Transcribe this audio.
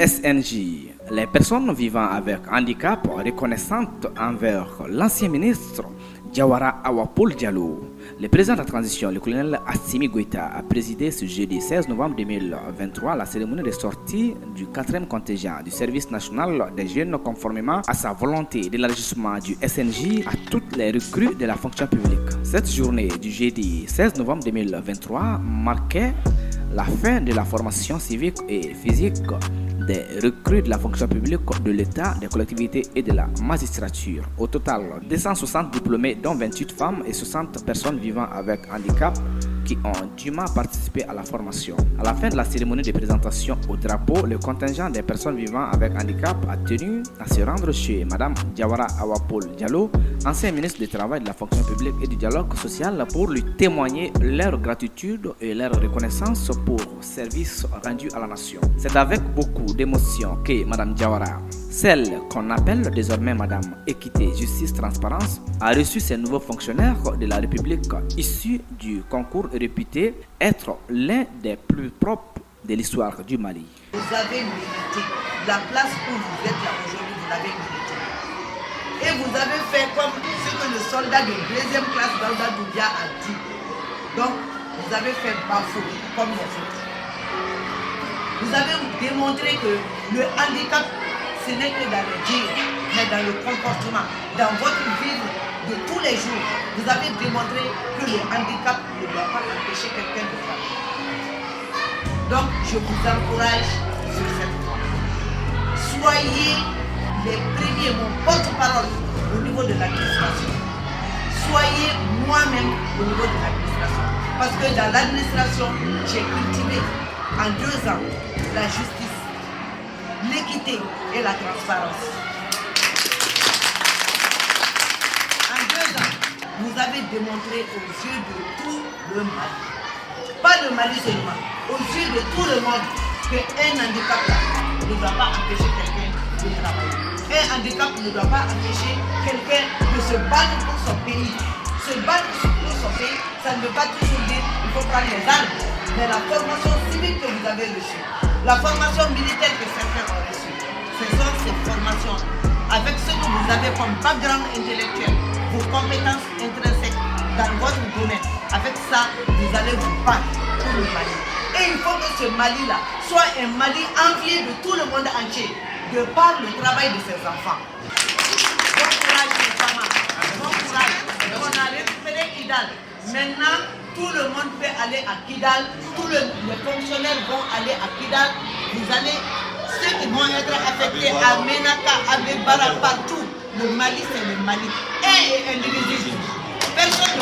SNJ, les personnes vivant avec handicap reconnaissantes envers l'ancien ministre Diawara Awa-Paul Diallo. Le président de la transition, le colonel Assimi Goïta, a présidé ce jeudi 16 novembre 2023 la cérémonie de sortie du 4e contingent du service national des jeunes conformément à sa volonté d'élargissement du SNJ à toutes les recrues de la fonction publique. Cette journée du jeudi 16 novembre 2023 marquait la fin de la formation civique et physique des recrues de la fonction publique de l'État, des collectivités et de la magistrature. Au total, 260 diplômés, dont 28 femmes et 60 personnes vivant avec handicap qui ont dûment participé à la formation. À la fin de la cérémonie de présentation au drapeau, le contingent des personnes vivant avec handicap a tenu à se rendre chez Mme Diawara Awa-Paul Diallo, ancien ministre du Travail, de la fonction publique et du dialogue social, pour lui témoigner leur gratitude et leur reconnaissance pour services rendus à la nation. C'est avec beaucoup d'émotion que Mme Diawara, celle qu'on appelle désormais Madame Équité, Justice, Transparence, a reçu ces nouveaux fonctionnaires de la République issus du concours réputé être l'un des plus propres de l'histoire du Mali. Vous avez mérité la place où vous êtes là aujourd'hui, vous l'avez mérité. Et vous avez fait comme ce que le soldat de deuxième classe Daouda Doumbia a dit. Donc, vous avez fait bafou comme les autres. Vous avez démontré que le handicap, ce n'est que dans le dire, mais dans le comportement, dans votre vie de tous les jours. Vous avez démontré que le handicap ne doit pas empêcher quelqu'un de travailler. Donc, je vous encourage sur cette voie. Soyez les premiers, mon porte-parole au niveau de l'administration. Soyez moi-même au niveau de l'administration. Parce que dans l'administration, j'ai cultivé en 2 ans la justice, l'équité et la transparence. En 2 ans, vous avez démontré aux yeux de tout le Mali, pas le Mali seulement, aux yeux de tout le monde, qu'un handicap ne doit pas empêcher quelqu'un de travailler. Un handicap ne doit pas empêcher quelqu'un de se battre pour son pays. Se battre pour son pays, ça ne veut pas toujours dire qu'il faut prendre les armes, mais la formation civique que vous avez reçue, la formation militaire que certains ont reçue, ce sont ces formations avec ce que vous avez comme background intellectuel, vos compétences intrinsèques dans votre domaine. Avec ça, vous allez vous battre pour le Mali. Et il faut que ce Mali-là soit un Mali envié de tout le monde entier, de par le travail de ses enfants. Bon courage les femmes, bon courage. On a récupéré Kidal. Maintenant, tout le monde peut aller à Kidal, tous les fonctionnaires vont aller à Kidal. Vous allez, ceux qui vont être affectés à Menaka, à Bébara, partout. Le Mali, c'est le Mali. Un et indivisible. Personne